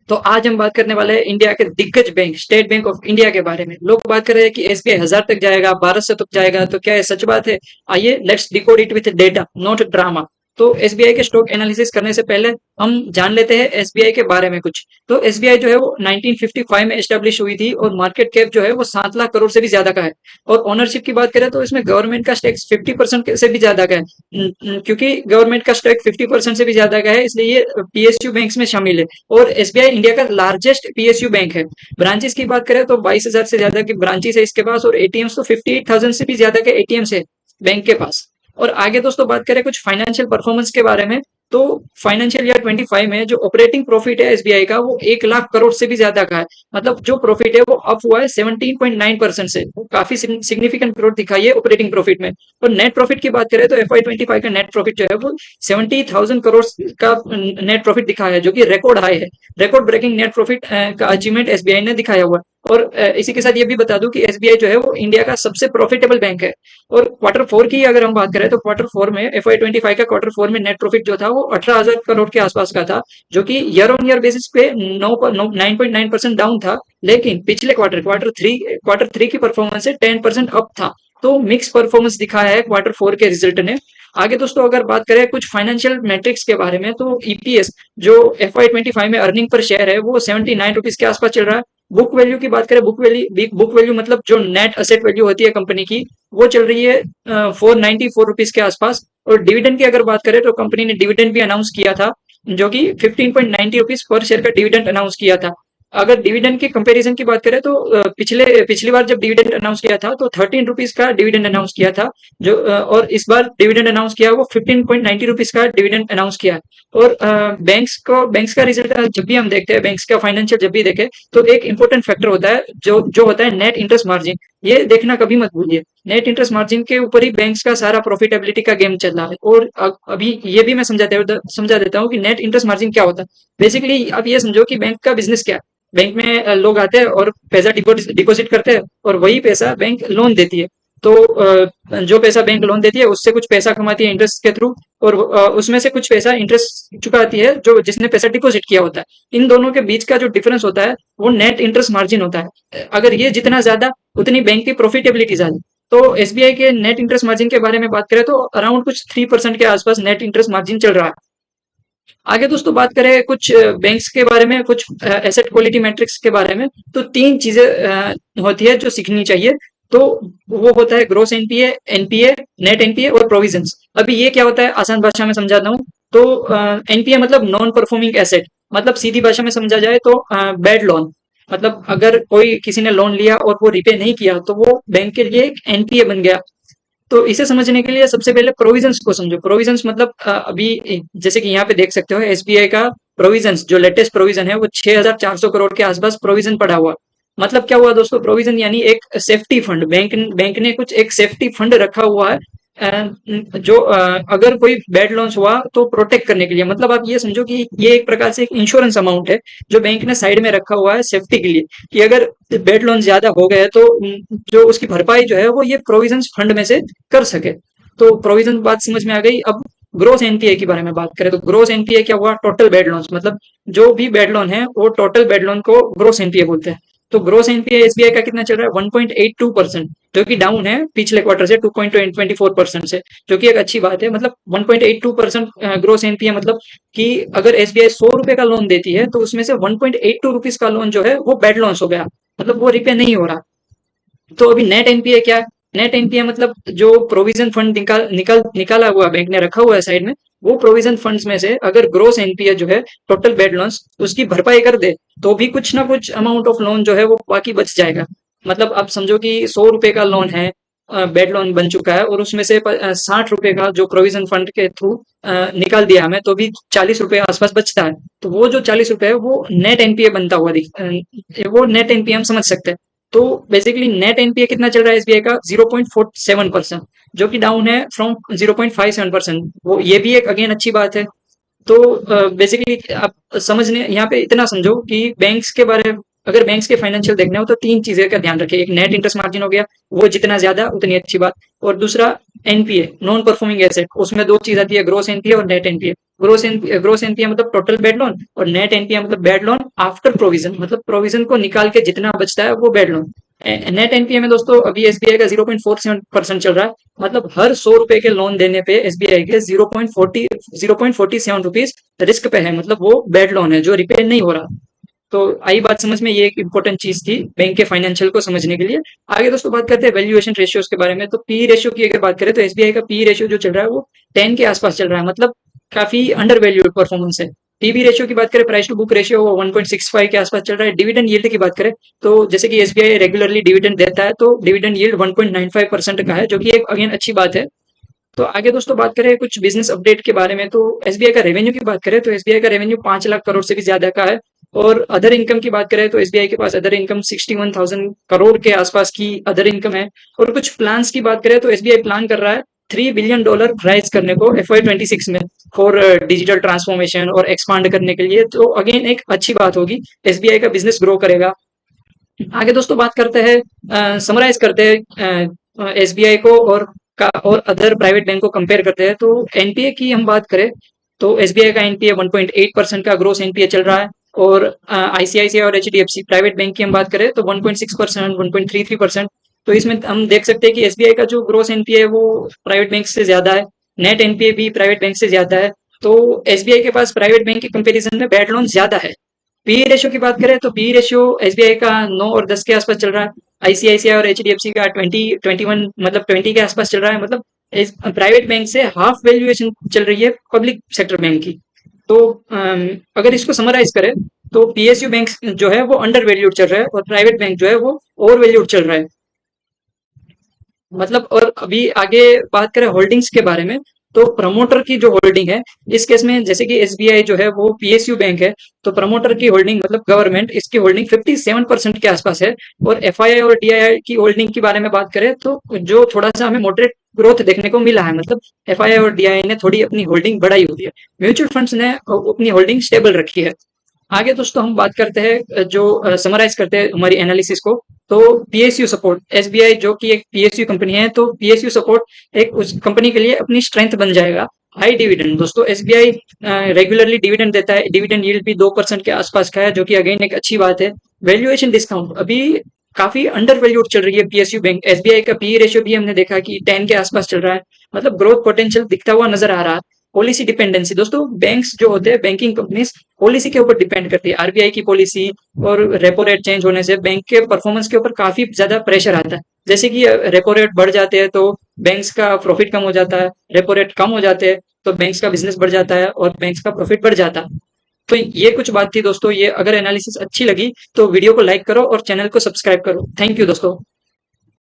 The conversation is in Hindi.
तो आज हम बात करने वाले हैं इंडिया के दिग्गज bank state bank of India के बारे में। लोग बात कर रहे हैं कि एसबीआई 1000 तक जाएगा, 1200 तक जाएगा, तो क्या ये सच बात है? आइए let's decode it with data not drama. तो एसबीआई के स्टॉक एनालिसिस करने से पहले हम जान लेते हैं एसबीआई के बारे में कुछ। तो एसबीआई जो है वो 1955 में एस्टेब्लिश हुई थी और मार्केट कैप जो है वो 7 लाख करोड़ से भी ज्यादा का है। और ओनरशिप की बात करें तो इसमें गवर्नमेंट का स्टेक 50% से भी ज्यादा का है। क्योंकि गवर्नमेंट का स्टेक 50% से भी ज्यादा का है, इसलिए ये पीएसयू बैंक्स में शामिल है। और एसबीआई इंडिया का लार्जेस्ट पीएसयू बैंक है। ब्रांचेस की बात करें तो 22,000 से ज्यादा की ब्रांचेस है इसके पास, और एटीएम्स तो 58,000 से भी ज्यादा के एटीएम्स है बैंक के पास। और आगे दोस्तों बात करें कुछ फाइनेंशियल परफॉर्मेंस के बारे में। तो फाइनेंशियल ईयर 25 में जो ऑपरेटिंग प्रॉफिट है एसबीआई का वो 1 लाख करोड़ से भी ज्यादा का है। मतलब जो प्रॉफिट है वो अप हुआ है 17.9% से, वो काफी सिग्निफिकेंट ग्रोथ दिखाई है ऑपरेटिंग प्रॉफिट में। और नेट प्रॉफिट की बात करें तो FY 25 का नेट प्रॉफिट जो है वो 70,000 करोड़ का नेट प्रॉफिट दिखाया है, जो कि रिकॉर्ड हाई है। रिकॉर्ड ब्रेकिंग नेट प्रॉफिट का अचीवमेंट एसबीआई ने दिखाया हुआ है। और इसी के साथ ये भी बता दूं कि एसबीआई जो है वो इंडिया का सबसे प्रॉफिटेबल बैंक है। और क्वार्टर 4 की अगर हम बात करें तो क्वार्टर 4 में FY 25 का क्वार्टर 4 में नेट प्रॉफिट जो था वो 18,000 करोड़ के आसपास का था, जो कि ईयर ऑन ईयर बेसिस पे 9.9% डाउन था। लेकिन पिछले क्वार्टर 3 की परफॉर्मेंस से 10% अप था। तो मिक्स परफॉर्मेंस दिखाया है क्वार्टर 4 के रिजल्ट ने। आगे दोस्तों अगर बात करें कुछ फाइनेंशियल मैट्रिक्स के बारे में, तो ईपीएस जो FY 25 में अर्निंग पर शेयर है वो 79 रुपीज के आसपास चल रहा है। बुक वैल्यू की बात करें, बुक वैल्यू मतलब जो नेट असेट वैल्यू होती है कंपनी की, वो चल रही है 494 रुपीज के आसपास। और डिविडेंड की अगर बात करें तो कंपनी ने डिविडेंड भी अनाउंस किया था, जो कि 15.90 रुपीज पर शेयर का डिविडेंड अनाउंस किया था। अगर डिविडेंड की कंपैरिजन की बात करें तो पिछली बार जब डिविडेंड अनाउंस किया था तो 13 रुपीज का डिविडेंड अनाउंस किया था। और इस बार डिविडेंड अनाउंस किया वो 15.90 रुपीज का डिविडेंड अनाउंस किया है। और बैंक्स का रिजल्ट जब भी हम देखते हैं, बैंक्स का फाइनेंशियल जब भी देखें, तो एक इंपॉर्टेंट फैक्टर होता है जो जो होता है नेट इंटरेस्ट मार्जिन। ये देखना कभी मत भूलिए, नेट इंटरेस्ट मार्जिन के ऊपर ही बैंक्स का सारा प्रॉफिटेबिलिटी का गेम चल रहा है। और अभी ये भी मैं समझा देता हूँ कि नेट इंटरेस्ट मार्जिन क्या होता है। बेसिकली आप ये समझो कि बैंक का बिजनेस क्या है। बैंक में लोग आते हैं और पैसा डिपॉजिट करते हैं, और वही पैसा बैंक लोन देती है। तो जो पैसा बैंक लोन देती है उससे कुछ पैसा कमाती है इंटरेस्ट के थ्रू, और उसमें से कुछ पैसा इंटरेस्ट चुकाती है जो जिसने पैसा डिपॉजिट किया होता है। इन दोनों के बीच का जो डिफरेंस होता है वो नेट इंटरेस्ट मार्जिन होता है। अगर ये जितना ज्यादा उतनी बैंक की प्रॉफिटेबिलिटी ज्यादा। तो एसबीआई के नेट इंटरेस्ट मार्जिन के बारे में बात करें तो अराउंड कुछ 3% के आसपास नेट इंटरेस्ट मार्जिन चल रहा है। आगे दोस्तों बात करें कुछ बैंक्स के बारे में, कुछ एसेट क्वालिटी मैट्रिक्स के बारे में, तो तीन चीजें होती है जो सीखनी चाहिए। तो वो होता है gross NPA, NPA, net NPA और प्रोविजंस। अभी ये क्या होता है आसान भाषा में समझाता हूँ। तो एनपीए मतलब नॉन परफॉर्मिंग एसेट, मतलब सीधी भाषा में समझा जाए तो बैड लोन। मतलब अगर कोई किसी ने लोन लिया और वो रिपे नहीं किया तो वो बैंक के लिए एक एनपीए बन गया। तो इसे समझने के लिए सबसे पहले प्रोविजंस को समझो। प्रोविजंस मतलब अभी जैसे कि यहाँ पे देख सकते हो एसबीआई का प्रोविजंस जो लेटेस्ट प्रोविजन है वो 6,400 करोड़ के आसपास प्रोविजन पड़ा हुआ। मतलब क्या हुआ दोस्तों, प्रोविजन यानी एक सेफ्टी फंड। बैंक ने कुछ एक सेफ्टी फंड रखा हुआ है, जो अगर कोई बैड लॉन्च हुआ तो प्रोटेक्ट करने के लिए। मतलब आप ये समझो कि ये एक प्रकार से एक इंश्योरेंस अमाउंट है जो बैंक ने साइड में रखा हुआ है सेफ्टी के लिए, कि अगर बेड लोन ज्यादा हो गए तो जो उसकी भरपाई जो है वो ये प्रोविजन फंड में से कर सके। तो प्रोविजन बात समझ में आ गई। अब ग्रोस एनपीए के बारे में बात करें तो ग्रोस एनपीए क्या हुआ, टोटल बेड लोन्स। मतलब जो भी बेड लोन है वो टोटल बेड लोन को ग्रोस एनपीए बोलते हैं। तो ग्रोस एनपीए एसबीआई का कितना चल रहा है, 1.82%, जो कि डाउन है पिछले क्वार्टर से 2.24% से, जो कि एक अच्छी बात है। मतलब 1.82% ग्रोस एनपीए मतलब कि अगर एसबीआई 100 रुपए का लोन देती है तो उसमें से 1.82 रुपीज का लोन जो है वो बैड लोन्स हो गया, मतलब वो रिपे नहीं हो रहा। तो अभी नेट एनपीए क्या है, नेट एनपीए मतलब जो प्रोविजन फंड निकाला हुआ बैंक ने रखा हुआ है साइड में, वो प्रोविजन फंड्स में से अगर ग्रोस एनपीए जो है टोटल बेड लोन्स उसकी भरपाई कर दे तो भी कुछ ना कुछ अमाउंट ऑफ लोन जो है वो बाकी बच जाएगा। मतलब आप समझो कि 100 रुपए का लोन है, बेड लोन बन चुका है, और उसमें से 60 रुपए का जो प्रोविजन फंड के थ्रू निकाल दिया हमें, तो भी 40 रुपए आसपास बचता है। तो वो जो 40 रुपए है वो नेट एनपीए बनता हुआ वो नेट एनपीए हम समझ सकते हैं। तो बेसिकली नेट एनपीए कितना चल रहा है एसबीआई का, 0.47%, जो कि डाउन है फ्रॉम 0.57%। वो ये भी एक अगेन अच्छी बात है। तो बेसिकली आप समझने यहाँ पे इतना समझो कि बैंक्स के बारे में, अगर बैंक्स के फाइनेंशियल देखने हो तो तीन चीजें का ध्यान रखें। एक नेट इंटरेस्ट मार्जिन हो गया, वो जितना ज्यादा उतनी अच्छी बात। और दूसरा एनपीए, नॉन परफॉर्मिंग एसेट, उसमें दो चीज आती है, ग्रोस एनपीए और नेट एनपीए। ग्रोस एनपीए मतलब टोटल बैड लोन, और नेट एनपीए मतलब बैड लोन आफ्टर प्रोविजन, मतलब प्रोविजन को निकाल के जितना बचता है वो बैड लोन। नेट एनपीए में दोस्तों अभी एसबीआई का 0.47% चल रहा है, मतलब हर 100 रुपए के लोन देने पे एसबीआई के 0.47 रुपीज रिस्क पे है, मतलब वो बैड लोन है जो रिपेयर नहीं हो रहा। तो आई बात समझ में, ये एक इंपॉर्टेंट चीज थी बैंक के फाइनेंशियल को समझने के लिए। आगे दोस्तों बात करते हैं वैल्यूएशन रेशियोज के बारे में। तो पी रेशियो की अगर बात करें तो एसबीआई का पी रेशियो जो चल रहा है वो 10 के आसपास चल रहा है, मतलब काफी अंडर वैल्यूड परफॉर्मेंस है। पीबी रेशियो की बात करें, प्राइस टू बुक रेशियो, वो 1.65 के आसपास चल रहा है। डिविडेंड यील्ड की बात करें तो जैसे कि एसबीआई रेगुलरली डिविडेंड देता है, तो डिविडेंड यील्ड 1.95% का है, जो कि एक अगेन अच्छी बात है। तो आगे दोस्तों बात करें कुछ बिजनेस अपडेट के बारे में, तो एसबीआई का रेवेन्यू की बात करें तो एसबीआई का रेवेन्यू 5 लाख करोड़ से भी ज्यादा का है। और अदर इनकम की बात करें तो एसबीआई के पास अदर इनकम 61,000 करोड़ के आसपास की अदर इनकम है। और कुछ प्लान्स की बात करें तो एसबीआई प्लान कर रहा है $3 बिलियन राइज करने को FY26 में, फॉर डिजिटल ट्रांसफॉर्मेशन और एक्सपांड करने के लिए। तो अगेन एक अच्छी बात होगी, एसबीआई का बिजनेस ग्रो करेगा। आगे दोस्तों बात करते हैं, समराइज करते हैं एसबीआई को और अदर प्राइवेट बैंक को कंपेयर करते हैं। तो एनपीए की हम बात करें तो एसबीआई का एनपीए 1.8% का ग्रोस एनपीए चल रहा है। और आईसीआईसीआई और एचडीएफसी प्राइवेट बैंक की हम बात करें तो 1.6%, 1.33%। तो इसमें हम देख सकते हैं कि एसबीआई का जो ग्रोस एनपीए है वो प्राइवेट बैंक से ज्यादा है, नेट एनपीए भी प्राइवेट बैंक से ज्यादा है। तो एसबीआई के पास प्राइवेट बैंक के कंपेरिजन में बैड लोन ज्यादा है। पी रेशियो की बात करें तो पी रेशियो एसबीआई का 9 और 10 के आसपास चल रहा है, आईसीआईसीआई और एचडीएफसी का 20, 21 मतलब 20 के आसपास चल रहा है, मतलब प्राइवेट बैंक से हाफ वैल्यूएशन चल रही है पब्लिक सेक्टर बैंक की। तो अगर इसको समराइज करें तो पीएसयू बैंक जो है वो अंडर वैल्यूड चल रहा है, और प्राइवेट बैंक जो है वो ओवर वैल्यूड चल रहा है, मतलब। और अभी आगे बात करें होल्डिंग्स के बारे में, तो प्रमोटर की जो होल्डिंग है इस केस में, जैसे कि एसबीआई जो है वो पीएसयू बैंक है, तो प्रमोटर की होल्डिंग मतलब गवर्नमेंट, इसकी होल्डिंग 57% के आसपास है। और एफआईआई और डीआईआई की होल्डिंग के बारे में बात करें तो जो थोड़ा सा हमें मॉडरेट ग्रोथ देखने को मिला है, मतलब एफआईआई और डीआईआई ने थोड़ी अपनी होल्डिंग बढ़ाई हुई है, म्यूचुअल फंड्स ने अपनी होल्डिंग स्टेबल रखी है। आगे दोस्तों हम बात करते हैं, जो समराइज करते हैं हमारी एनालिसिस को। तो पीएसयू सपोर्ट, एसबीआई जो कि एक पीएसयू कंपनी है, तो पीएसयू सपोर्ट एक उस कंपनी के लिए अपनी स्ट्रेंथ बन जाएगा। हाई डिविडेंड, दोस्तों एसबीआई रेगुलरली डिविडेंड देता है, डिविडेंड यील्ड भी 2% के आसपास का है, जो कि अगेन एक अच्छी बात है। वैल्यूएशन डिस्काउंट अभी काफी अंडर वैल्यूड चल रही है पीएसयू बैंक। एसबीआई का पी रेशियो भी हमने देखा कि 10 के आसपास चल रहा है, मतलब ग्रोथ पोटेंशियल दिखता हुआ नजर आ रहा है। पॉलिसी डिपेंडेंसी, दोस्तों बैंक्स जो होते हैं, बैंकिंग कंपनीज पॉलिसी के ऊपर डिपेंड करती है, आरबीआई की पॉलिसी, और रेपो रेट चेंज होने से बैंक के परफॉर्मेंस के ऊपर काफी ज्यादा प्रेशर आता है। जैसे कि रेपो रेट बढ़ जाते हैं तो बैंक्स का प्रॉफिट कम हो जाता है, रेपो रेट कम हो जाते हैं तो बैंक्स का बिजनेस बढ़ जाता है और बैंक्स का प्रॉफिट बढ़ जाता है। तो ये कुछ बात थी दोस्तों, ये अगर एनालिसिस अच्छी लगी तो वीडियो को लाइक करो और चैनल को सब्सक्राइब करो। थैंक यू दोस्तों।